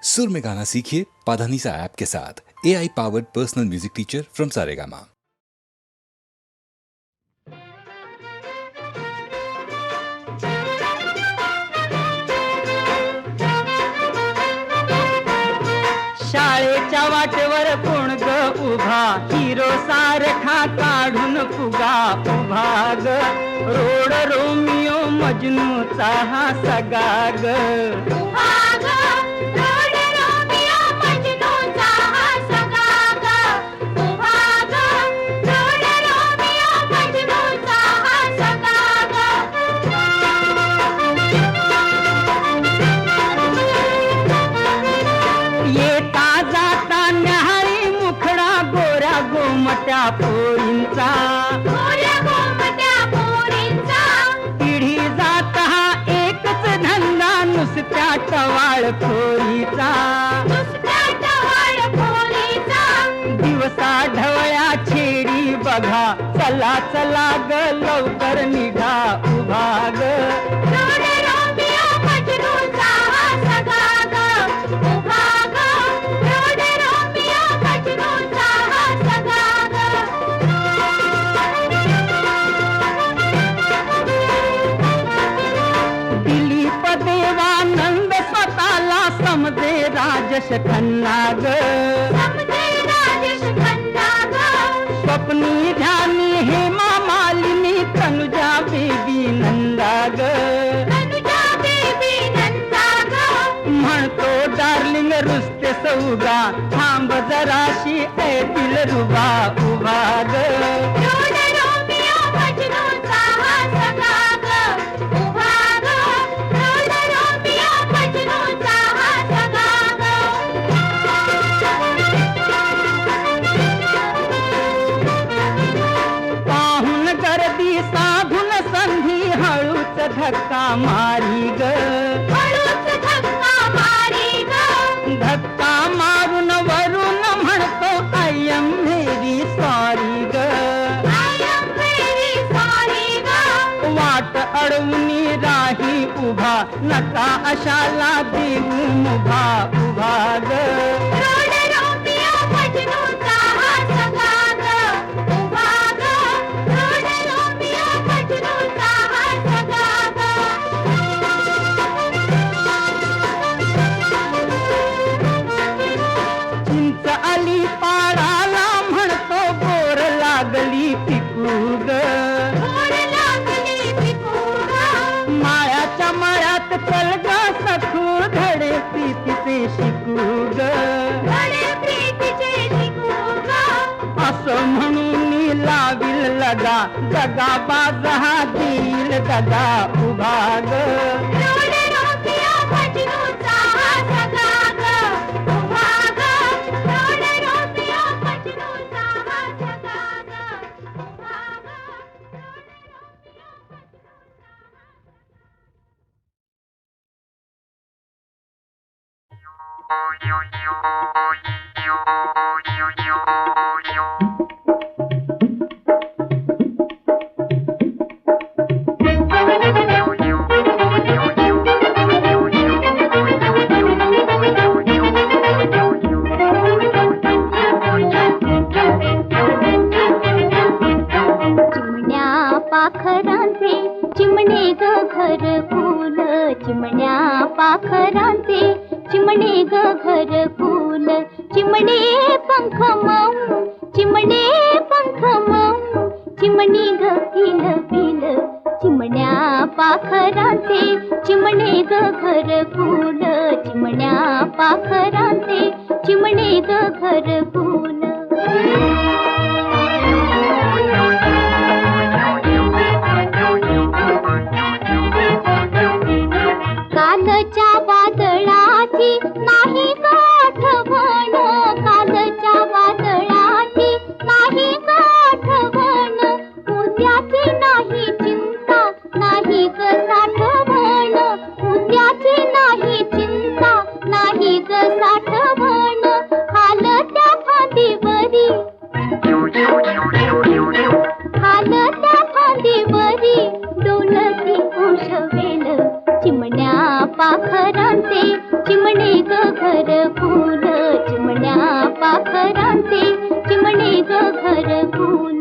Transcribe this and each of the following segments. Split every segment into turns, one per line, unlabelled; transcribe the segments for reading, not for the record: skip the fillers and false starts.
सुर में गाना सीखिए पाधानीसा ऐप के साथ। AI powered personal music teacher from Saregama.
शाळेच्या वाटेवर कोण ग उभा, हिरो सारखा काढून फुगा उभा ग, रोड रोमियो मजनूचा हा सगा ग,
उभा ग, रोड रोमियो मजनूचा हा सगा ग, उभा ग, रोड रोमियो मजनूचा हा सगा ग.
येता जाता न्याहाळी मुखडा गोऱ्या गोमट्या पोरींचा,
गोऱ्या गोमट्या पोरींचा,
पिढी जाता हा एकच धंदा नुसत्या टवाळखोरीचा,
नुसत्या टवाळखोरीचा,
दिवसा ढवळ्या छेडी बघा, चला चला ग लवकर निघा उभा ग,
रोड रोमियो मजनूचा हा सगा ग, उभा ग, रोड रोमियो मजनूचा हा सगा ग.
दिलीप देवानंद स्वतःला समजे राजश खन्ना ग,
समजे राजेश खन्ना ग,
स्वप्नी ध्यानी हेमा मालिनी तनुजा बेबी नंदा ग,
तनुजा बेबी नंदा ग,
म्हणतो डार्लिंग रुसते सौगा, थांब जराशी ऐतील रुबा उभा ग,
रोड रोमियो मजनूचा हा सगा ग, उभा ग, रोड रोमियो मजनूचा हा सगा ग.
पाहून गर्दी साधून संधी हळूच धक्का मारी ग,
हळूच धक्का मारी ग,
धक्का मारून वरून म्हणतो आय एम व्हेरी सॉरी ग,
I am very sorry ग,
वाट अडवूनी राही उभा, नका अशाला देऊ मुभा उभा ग,
रोड रोमियो मजनूचा हा सगा ग, उभा ग, रोड रोमियो मजनूचा हा सगा ग.
चिंच आली पाडाला म्हणतो बोर लागली पिकू ग,
गोड लागली पिकू ग,
माळ्याच्या मळ्यात चलगा सखू धडे प्रीतीचे शिकू ग,
धडे प्रीतीचे शिकू ग,
असं म्हणून लाविल लगा, जगा बाजा देईल दगा उभा ग,
रोड रोमियो मजनूचा हा सगा ग, उभा ग, रोड रोमियो मजनूचा हा सगा ग, उभा ग, रोड रोमियो चिमण्या पाखरांचे चिमणे ग घर फूल, चिमण्या पाखरांचे चिमणे ग घर फूल, चिमणे पंख मऊ, चिमणे पंख मऊ, चिमणी ग किल पिल, चिमण्या पाखरांचे चिमणे ग घर फूल, चिमण्या पाखरांचे चिमणे ग घर फूल. कालच्या वादळाची नाही ग आठवण, कालच्या वादळाची नाही ग आठवण, उद्याची नाही चिंता नाही ग साठवण, उद्याची नाही चिंता नाही ग साठवण, हालत्या फांदीवरी, हालत्या फांदीवरी डोलती उषवेल, चिमण्या पाखरांचे चिमणे ग घरकुल चिमण्या पाखरांचे चिमणे ग घरकुल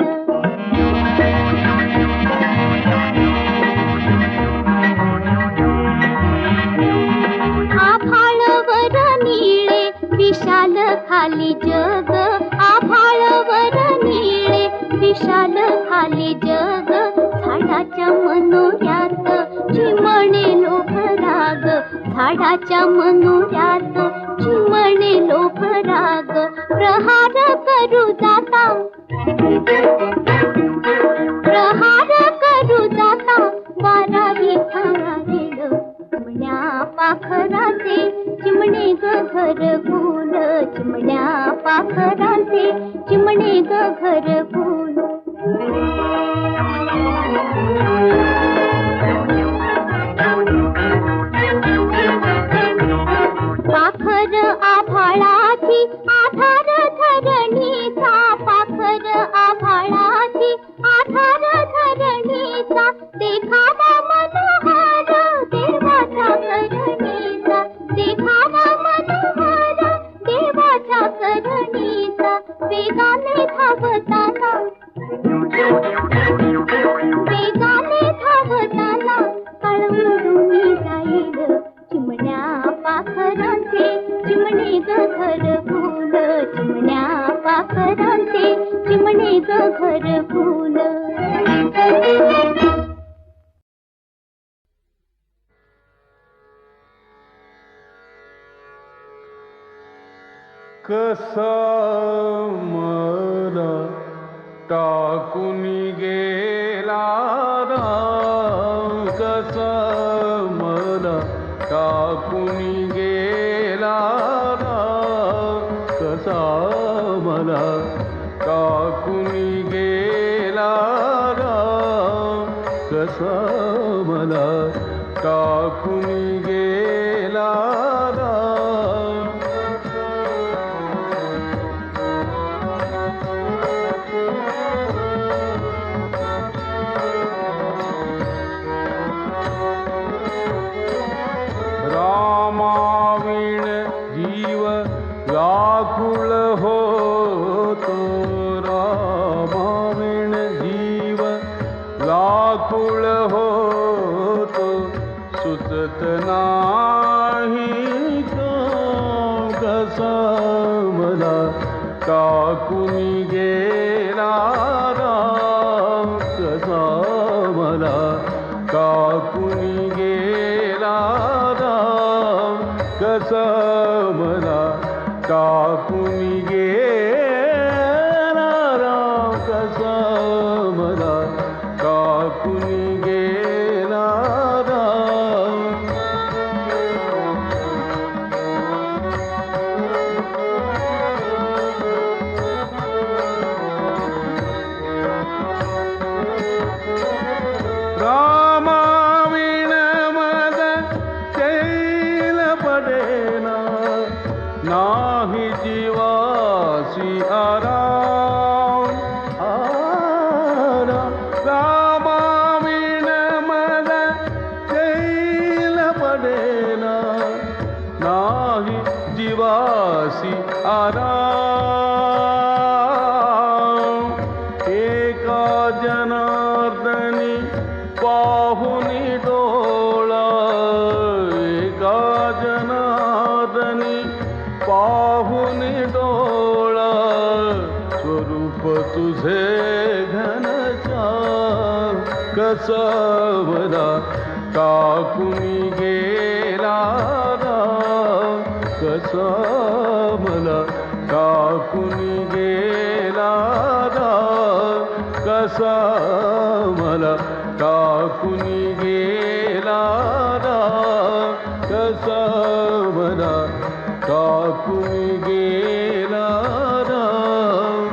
आभाळवर निळे विशाल खाली जग आभाळवर निळे विशाल खाली जग झाडाच्या मनोऱ्यात चिमणे लोक राग झाडाच्या मनोऱ्यात चिमणे लोक राग प्रहार करू जाता प्रहार करू जाता बारावी थांबेल चिमण्या पाखरांचे चिमणे ग घरकुल चिमण्या पाखरांचे चिमणे ग घरकुल पाखर आभाळाची आधार धरणीचा पाखर आभाळाची आधार धरणीचा देखावा मनोहर देवाच्या करणीचा देखावा मनोहर देवाच्या करणीचा वेगाने धावताना वेगाने धावताना कळवळून जाईल चिमण्या पाखरांचे चिमणे ग घरकुल चिमण्या पाखरांचे चिमणे ग घरकुल
कसा मला टाकून गेला राम कसा मला टाकून गेला राम कसा मला टाकून गेला राम कसा मला टाकून गेला राम रामाविण जीव व्याकुळ होतो रामाविण जीव व्याकुळ होतो सुचत नाही कसा मला टाकून गेला राम कसा मला टाकून गेला राम कसा मला टाकून गेला राम कसा मला टाकून गेला राम रामाविण मद शैल पडेना नाही जीवासी आराम रामाविण मद शैल पडेना नाही जीवासी आराम एका जनार्दनी पाहुनी डोळा एका जनार्दनी पाहुनी डोळा स्वरूप तुझे घनश्याम कसा मला टाकून गेला राम कसा मला टाकून गेला राम कसा मला टाकून गेला राम कसा मला टाकून गेला राम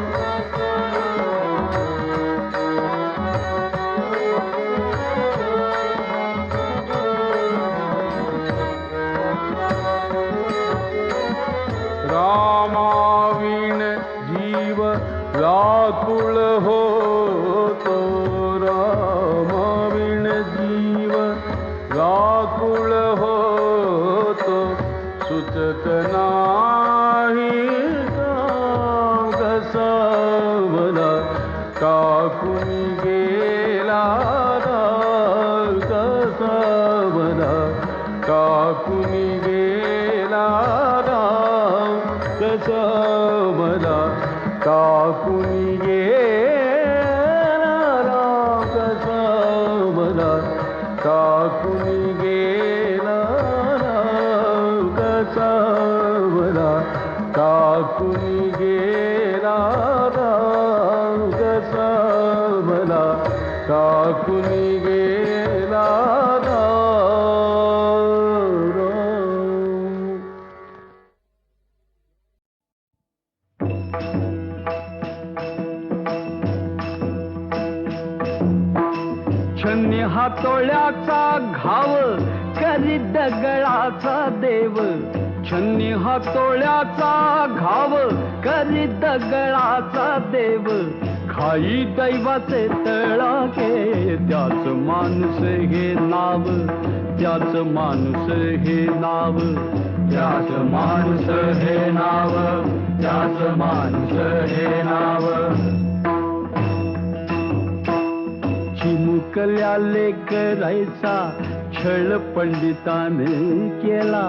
रामाविण जीव व्याकुळ होतो रामाविण जीव व्याकुळ होतो सुचत ना नाही कसा मला टाकून गेला कसा मला टाकून गेला कसा मला टाकून गेला कसा मला टाकून गेला कसा मला टाकून गेला कसा मला टाकून गेला
छन्नी हातोळ्याचा घाव करी दगडाचा देव छन्नी हातोळ्याचा घाव करी दगडाचा देव खाई दैवाचे तळाके त्याच माणूस हे नाव त्याच माणूस हे नाव त्याच माणूस हे नाव त्याच माणूस हे नाव चिमुकल्या लेकरायचा छळ पंडिताने केला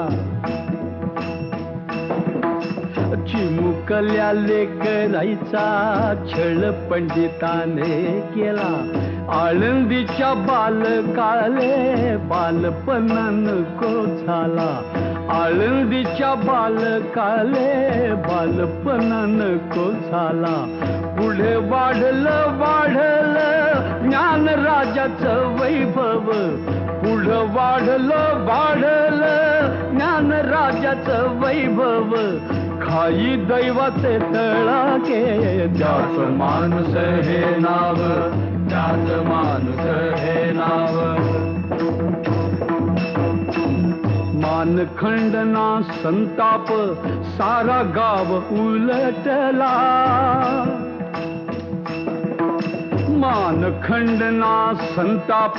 चिमुकल्या लेकरायचा छळ पंडिताने केला आळंदीच्या बालकाले बालपणान को झाला आळंदीच्या बालकाले बालपणान को झाला पुढे वाढलं वाढलं ज्ञान राजाचं वैभव पुढं वाढलं वाढलं ज्ञान राजाचं वैभव खाई दैवाचे तळाके त्याच माणूस हे नाव त्याच माणूस हे नाव मानखंडना संताप सारा गाव उलटला मानखंडना संताप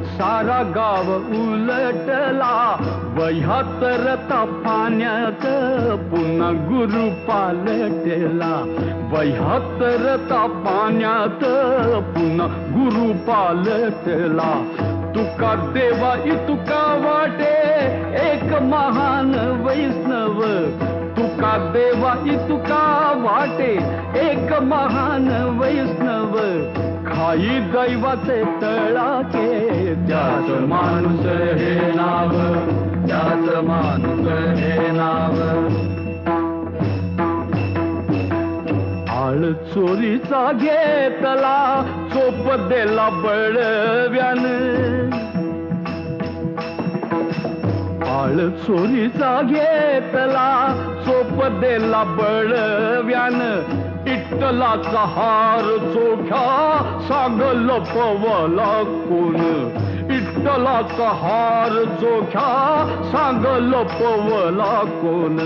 सारा गाव उलटला वह्यातर पाण्यात पुन्हा गुरु पालटला वह्यातर पाण्यात पुन्हा गुरु पालटला तुका देवा इतुका वाटे एक महान वैष्णव तुका देवा इतुका वाटे एक महान वैष्णव खाई दैवाचे तळाके त्याच माणूस हे नाव त्याच माणूस हे नाव आळ चोरीचा घेतला चोप देला बळव्यान आळ चोरीचा घेतला चोप देला बळव्यान इट्टलाचा हार चोख्या सागल पवला कोण इट्टलाचा हार चोख्या सागल पवला कोण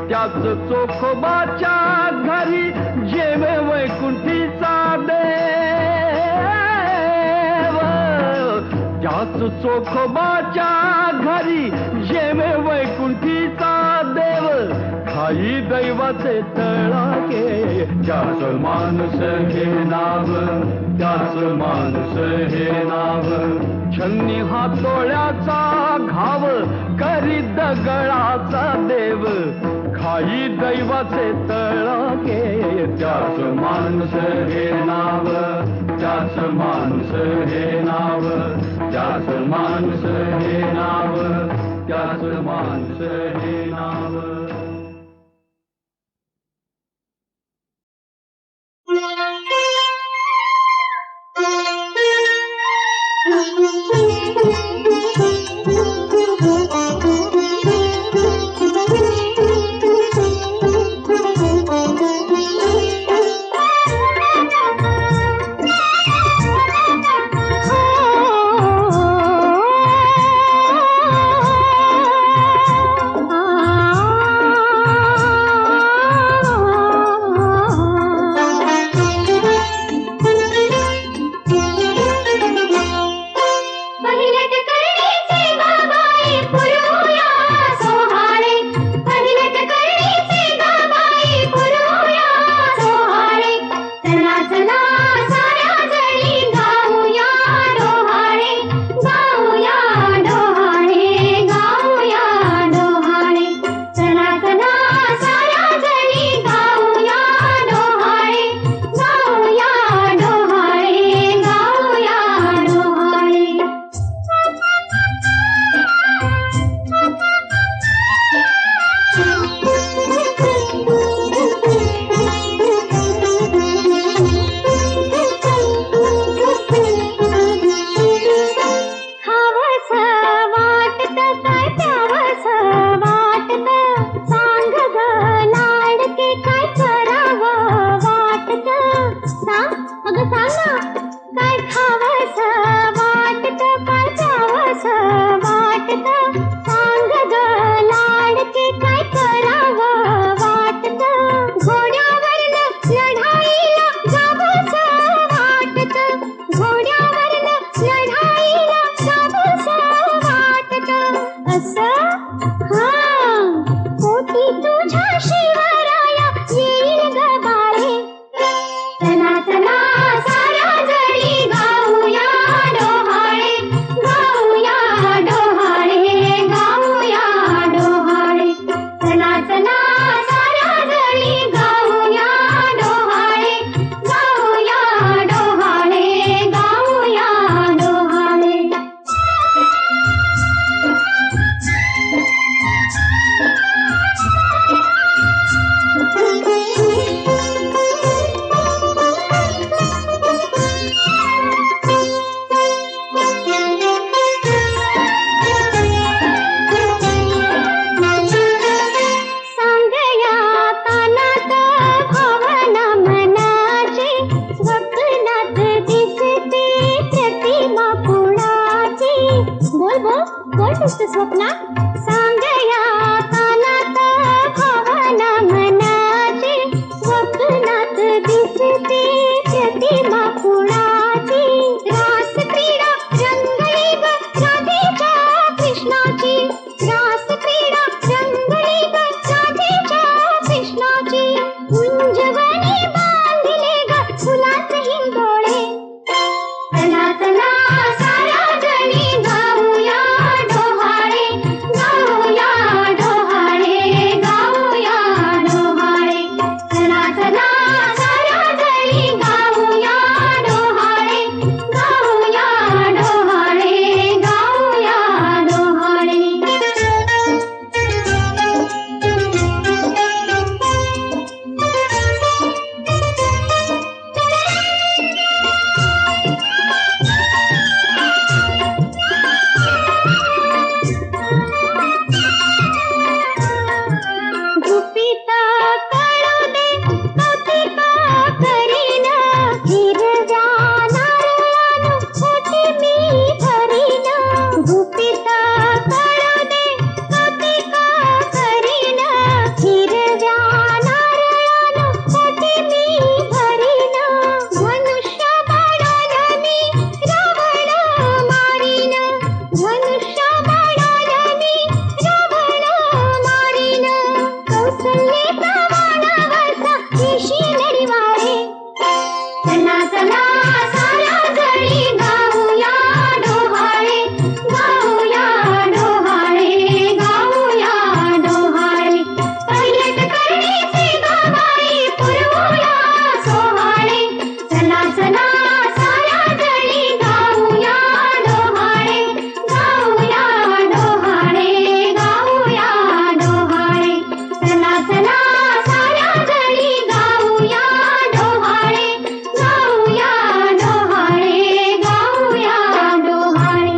त्याच चोखोबाच्या घरी जेवे वैकुंठीचा देव त्याच चोखोबाच्या घरी जेवे वैकुंठीचा देव खाई दैवाचे तळाके त्याच माणूस हे नाव त्याच माणूस हे नाव छन्नी हातोळ्याचा घाव करी दगडाचा देव खाई दैवाचे तळाके त्याच माणूस हे नाव त्याच माणूस हे नाव त्याच माणूस हे नाव त्याच माणूस हे नाव
आ काय खावस वाटत काय जावस वाटत सांग ग लाडके काय करावं वाटत घोड्यावरनं लढाईला जावस वाटत घोड्यावरनं लढाईला जावस वाटत असं पोटी तुझ्या शिवराया येईल ग बाळे चला चला साऱ्या जणी गाऊया डोहाळे गाऊया डोहाळे गाऊया डोहाळे चला चला साऱ्या जणी गाऊया डोहाळे गाऊया डोहाळे गाऊया डोहाळे सांगया कानात भावना मनाची स्वप्नात दिसते प्रतिमा कुणाची बोल बोल बोल नुसतं स्वप्नात सांगया कानात भावना मनाची स्वप्नात दिसते प्रतिमा कुणाची रास क्रीडा रंगली ग राधेच्या कृष्णाची रास क्रीडा रंगली ग राधेच्या कृष्णाची उंजवणी बांधले ग फुलाचे हिंदोळे चला चला साऱ्या जणी गाऊया डोहाळे गाऊया डोहाळे गाऊया डोहाळे चला चला साऱ्या जणी गाऊया डोहाळे गाऊया डोहाळे गाऊया डोहाळे गुपित कळू दे कौतिक करीन हिरव्या नारळानं पोटी मी भरीन गुपित कळू दे कौतिक करीन हिरव्या नारळानं पोटी मी भरीन धनुष्य बाणानं मी रावण मारीन धनुष्य बाणानं मी रावण मारीन कौसल्याचा वाणावरचा येशी नडीवाळे चला चला साऱ्या जणी गाऊया डोहाळे गाऊया डोहाळे गाऊया डोहाळे पहिलेच करणीचे गावाई पुरवूया सोहाळे चला चला साऱ्या जणी गाऊया डोहाळे गाऊया डोहाळे गाऊया डोहाळे चला चला साऱ्या जणी गाऊया डोहाळे गाऊया डोहाळे गाऊया डोहाळे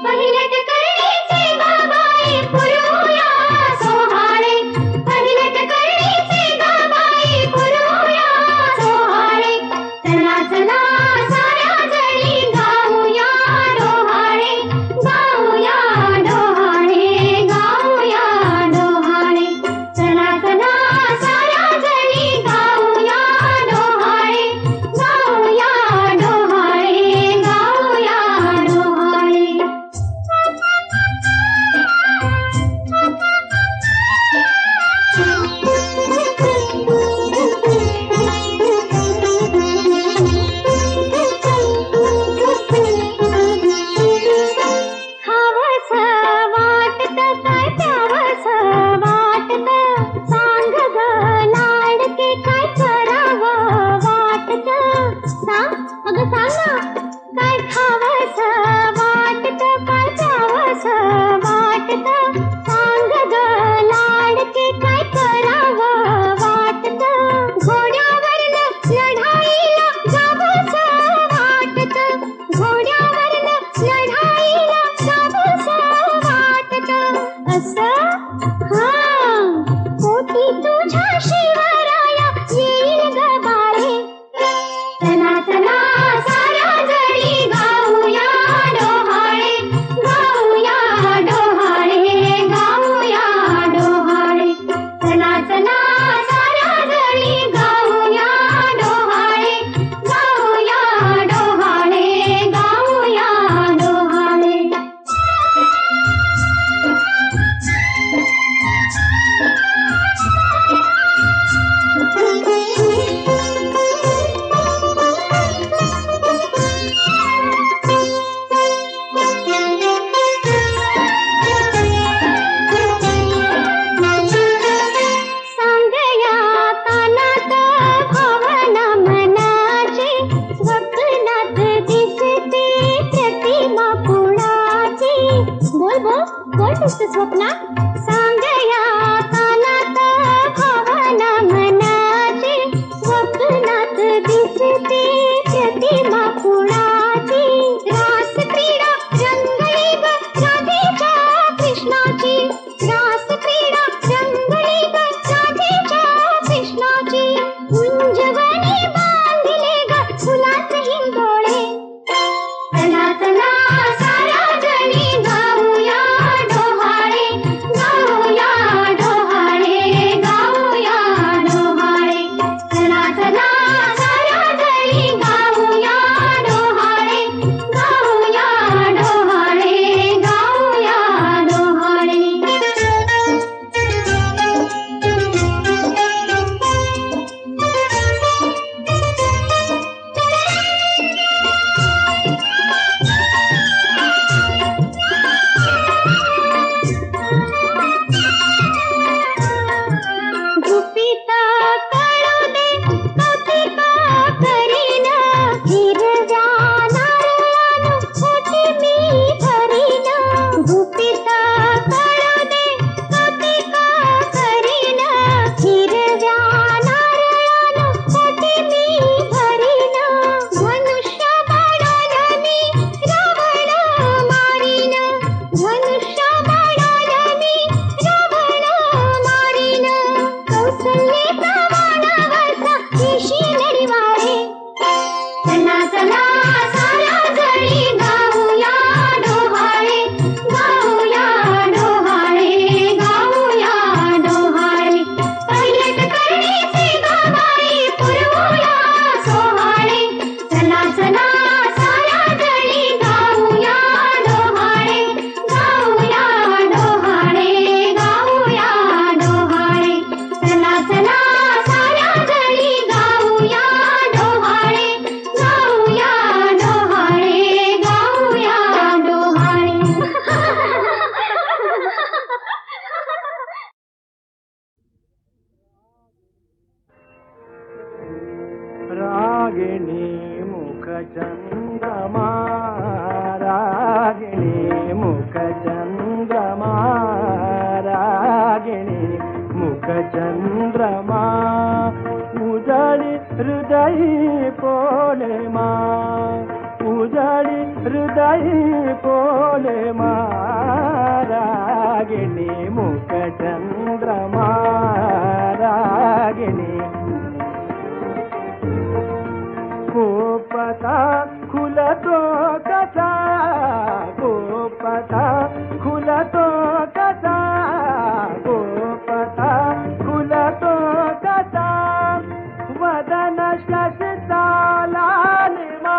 पहिलेच मस्त स्वप्नात सांगया कानात भावना मनाची स्वप्नात दिसते प्रतिमा कुणाची रास क्रीडा रंगली ग राधेच्या कृष्णाची रास क्रीडा रंगली ग राधेच्या कृष्णाची कुंजवनी बांधले ग फुलाचे हिंदोळे चला चला साऱ्या जणी गाऊया डोहाळे गाऊया डोहाळे गाऊया डोहाळे चला चला साऱ्या जणी गाऊया डोहाळे गाऊया डोहाळे गाऊया डोहाळे गुपित कळू दे कौतिक करीन हिरव्या नारळानं ओटी मी भरीन गुपित कळू दे कौतिक करीन हिरव्या नारळानं ओटी मी भरीन धनुष्य बाणानं मी रावण मारीन धनुष्य बाणानं मी रावण मारीन कौसल्येचा वाणावरचा केशी नडीवाळे चला चला साऱ्या जणी गाऊया डोहाळे गाऊया डोहाळे गाऊया डोहाळे पहिलेच करणीचे गावाई पुरवूया सोहाळे चला चला साऱ्या जणी गाऊया डोहाळे गाऊया डोहाळे गाऊया डोहाळे चला चला साऱ्या जणी गाऊया डोहाळे गाऊया डोहाळे गाऊया डोहाळे
रागिणी मुखचंद्रमा रागिणी मुखचंद्रमा रागिणी मुखचंद्रमा उजळी हृदयी पौर्णिमा उजळी हृदयी पौर्णिमा रागिणी मुखचंद्रमा रागिणी गोपता खुलतो कसा गोपता खुलतो कसा गोपता खुलतो कसा वदन शशिताला निमा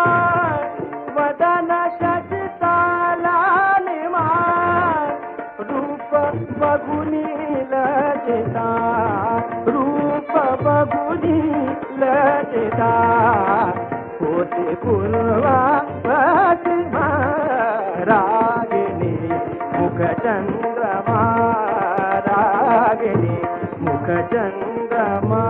वदन शशिताला निमा रूप बघुनी लजिता रूप बघुनी लजिता होते पूर्वा पश्चिमा रागिणी मुखचंद्रमा रागिणी मुखचंद्रमा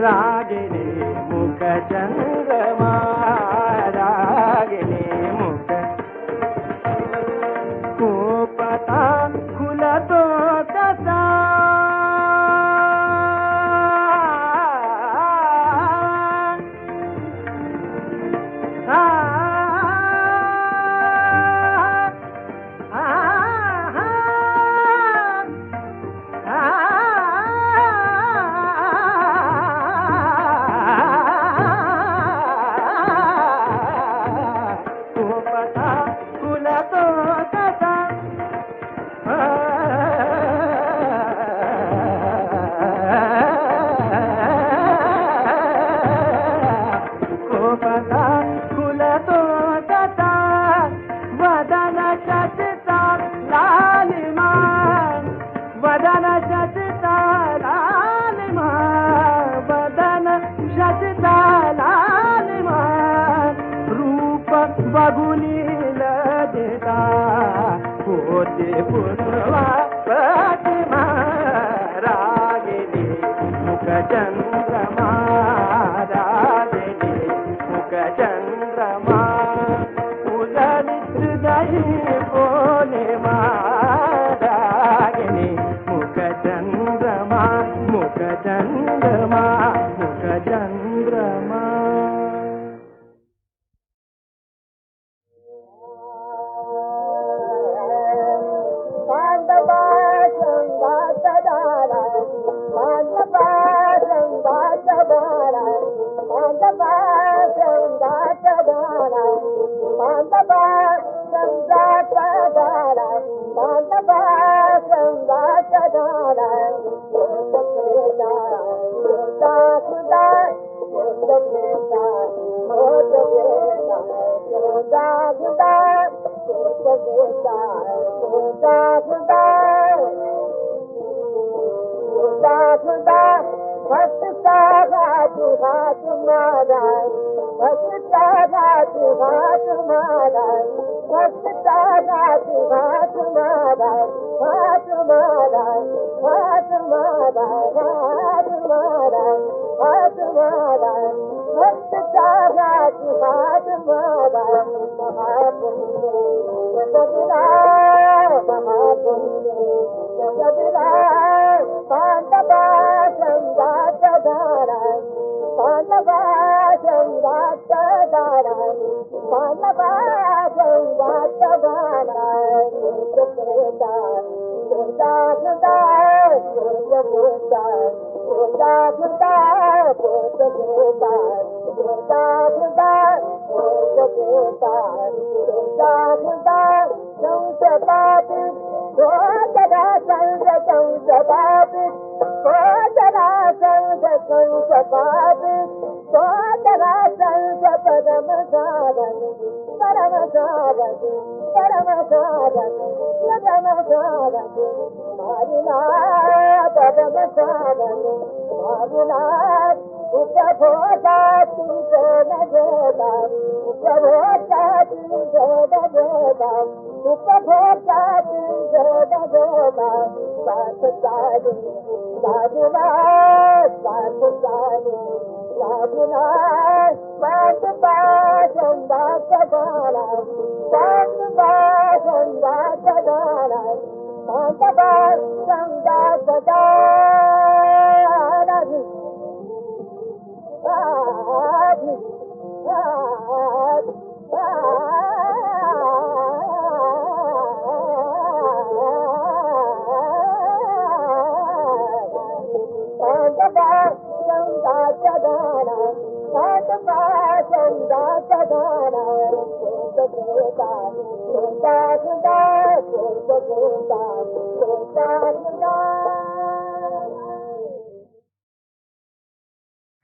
रागिणी मुखचंद्रमा रागिणी मुख गोपता खुलतो कसा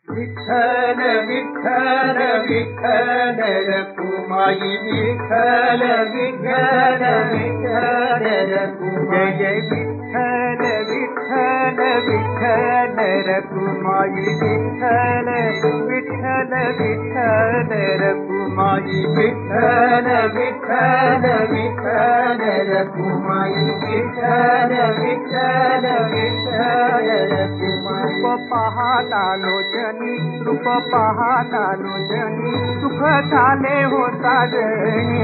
विठ्ठल विठ्ठल विठ्ठल रखुमाई विठ्ठल विठ्ठल विठ्ठल रखुमाई जय विठ्ठल विठ्ठल विठ्ठल रखुमाई विठ्ठल विठ्ठल विठ्ठल रखुमाई विठ्ठल विठ्ठल विठ्ठल रखुमाई विठ्ठल विठ्ठल विठ्ठल रखुमाई रूप पाहता लोचनी रूप पाहता लोचनी सुख झाले हो साजणी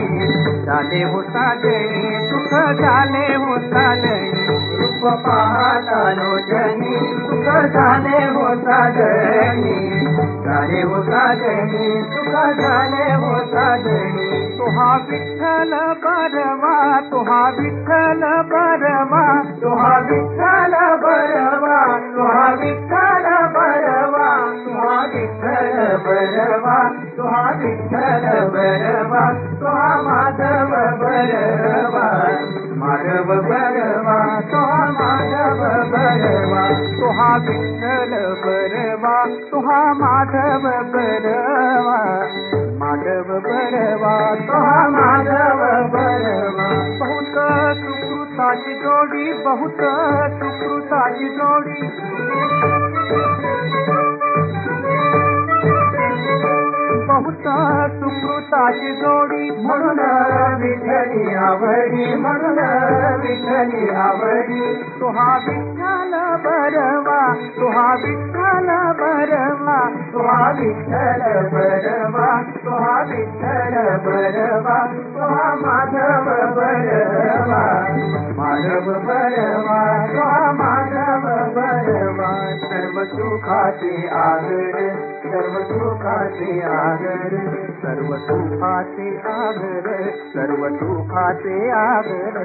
झाले हो साजणी सुख झाले हो साजणी रूप पाहता लोचनी सुख झाले हो साजणी झाले हो साजणी सुख झाले हो साजणी तुहा विठ्ठल बरवा तुहा विठ्ठल बरवा तुहा विठ्ठल बरवा तुहा विठ्ठल बरवा तुहा विठ्ठल बरवा तुहा विठ्ठल बरवा तुहा माधव बरवा माधव बरवा तुहा माधव बरवा तुहा विठ्ठल बरवा तुहा माधव बरवा माधव बरवा तुहा माधव बरवा बहुत सुकृताची जोडी बहुत सुकृताची जोडी बहुत सुकृताची जोडी म्हणून विठ्ठली आवडी म्हणून विठ्ठली आवडी तुहा विठ्ठल बरवा तुहा विठ्ठल बरवा तुहा विठ्ठल बरवा तुहा विठ्ठल बरवा तुहा माधव बरवा माधव बरवा तुहा माधव बरवा सर्व सुखाचे आगर सर्व सुखाचे आगर सर्व सुखाचे आगर सर्व सुखाचे आगर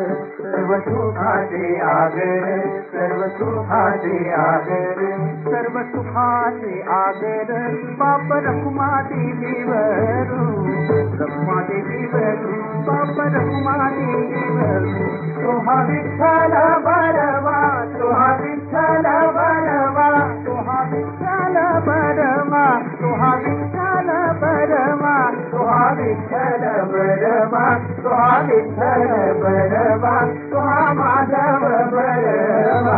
सर्व सुखाचे आगर सर्व सुखाचे आगर सर्व सुखाचे आगर बाप रखुमा देवीवरू रखुमा देवीवरू बाप रखुमा देवीवरू तुहा विठ्ठल बरवा तुहा हा विठ्ठल बरवा तो हा माधव बरवा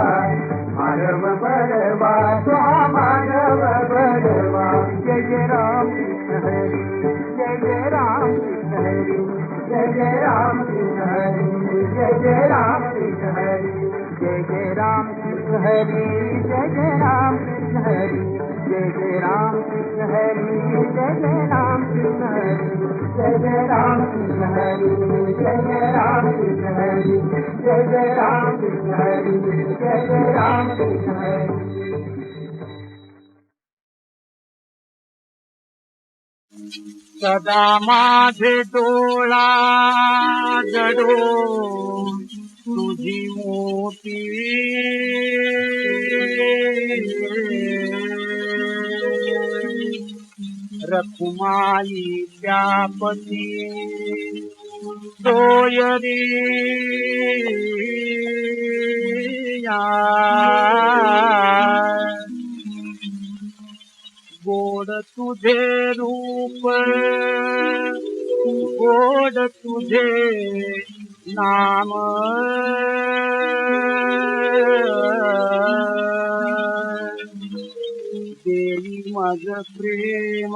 माधव बरवा तो हा माधव बरवा जय जय राम कृष्ण हरी जय जय राम कृष्ण हरी जय जय राम कृष्ण हरी जय जय राम कृष्ण हरी जय जय राम कृष्ण हरी जय जय राम कृष्ण हरी जय जय राम कृष्ण हरी जय जय राम कृष्ण हरी जय जय राम कृष्ण हरी जय जय राम कृष्ण हरी जय जय राम कृष्ण हरी जय जय राम कृष्ण हरी सदा माझे डोळा जडो तुझी मोठी रखुमाई त्यापती सोयरी गोड तुझे रूप गोड तुझे नाम देवी मज प्रेम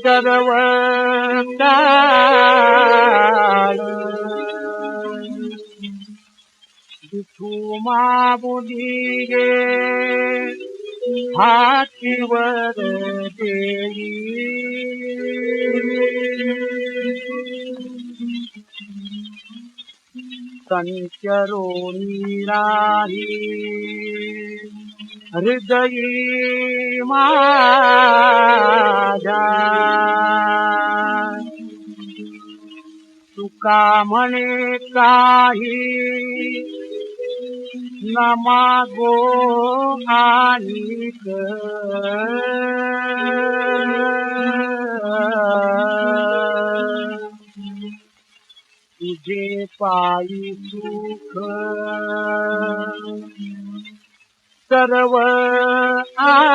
सर्व काळ विठू माबुली गे हातीवर देवी संचरोनी राही हृदयी माझ्या तुका म्हणे काही न मागो आणिक तुझे पायी सुख सर्व आहे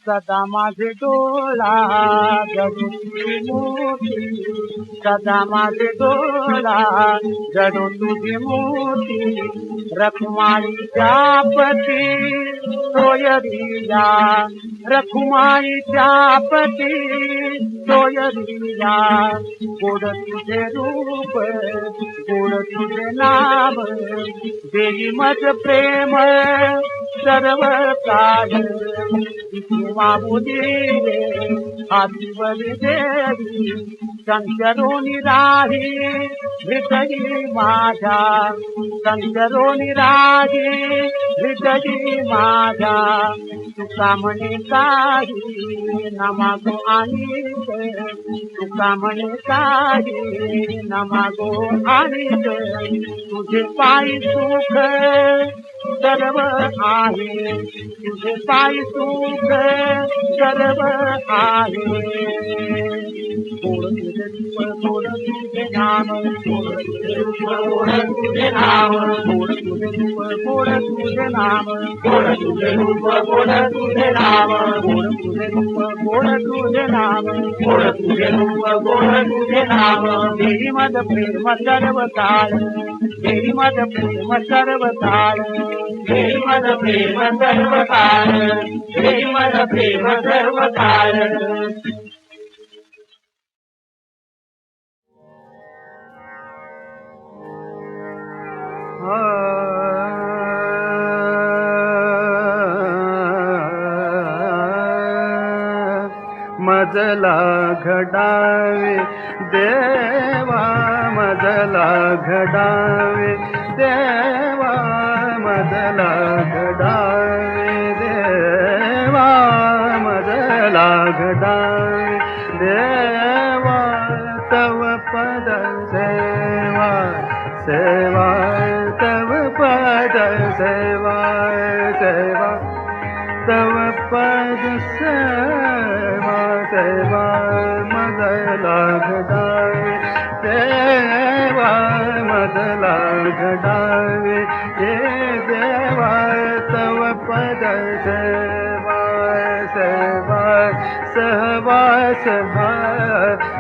सदा माझे डोळा जडू तुझी मोठी सदा माझे डोळा जडू तुझी मोठी रखुमाई जापती सोयरिया रखुमाई जापती सोयरिया गोड तुझे रूप गोड तुझे नाम देवी मज प्रेम सर्व काळ मामुदी हातीवरी देवी संचरोनी राही हृदयी माझ्या संचरोनी राही हृदयी माझ्या तुका म्हणे काही नमागो आणि तुका म्हणे काही नमागो आणि तुझे पायी सुख सर्व आहे तुझे पायी सुख सर्व आहे गोड तुझे रूप गोड तुझे नाम गोड तुझे रूप गोड तुझे नाम गोड तुझे रूप गोड तुझे नाम गोड तुझे रूप गोड तुझे नाम गोड तुझे रूप गोड तुझे नाम गोड तुझे रूप गोड तुझे नाम देवी मद प्रेम सर्व काळ देवी मद प्रेम सर्व काळ देवी मद प्रेम सर्व काळ देवी मद प्रेम सर्व काळ मजला घडावे देवा मजला घडावे देवा मजला घडावे देवा मजला घडावे देवा तव पद सेवा सेवा तव पद सेवा सेवा तव पद सेवा सेवा मजला घडावे देवा मजला घडावे हे देवा तव पद सेवा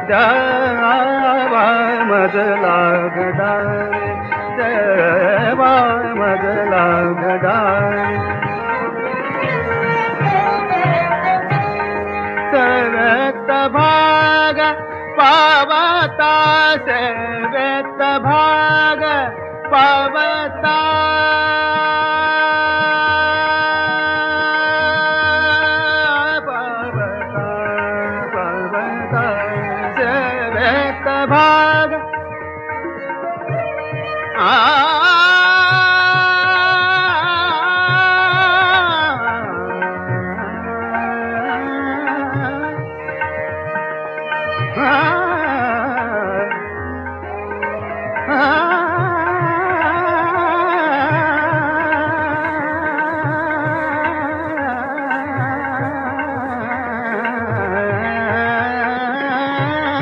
देवा मजला गडारे देवा मजला गडारे सेवेत भाग पावता सेवेत भाग पावता सेवेत भाग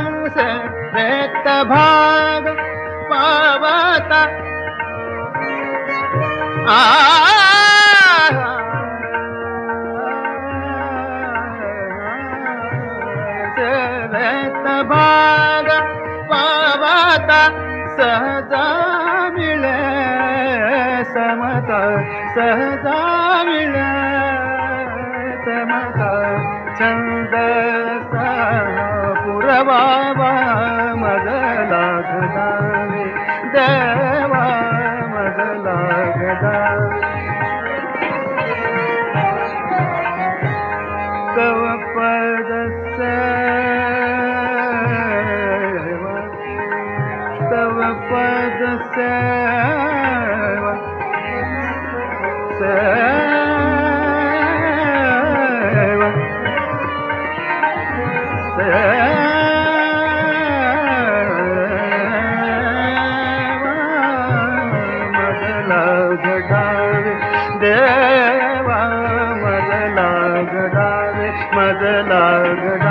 सेवेत भाग पावता सेवेत भाग पावता सहजा मिळे समता सहजा मिळे समता छंद पुरवावा मजला गडावे देवा मजला गडावे तव पद सेवा तव पद सेवा सेवा मजला गडावे देवा मजला गडावे मजला गडावे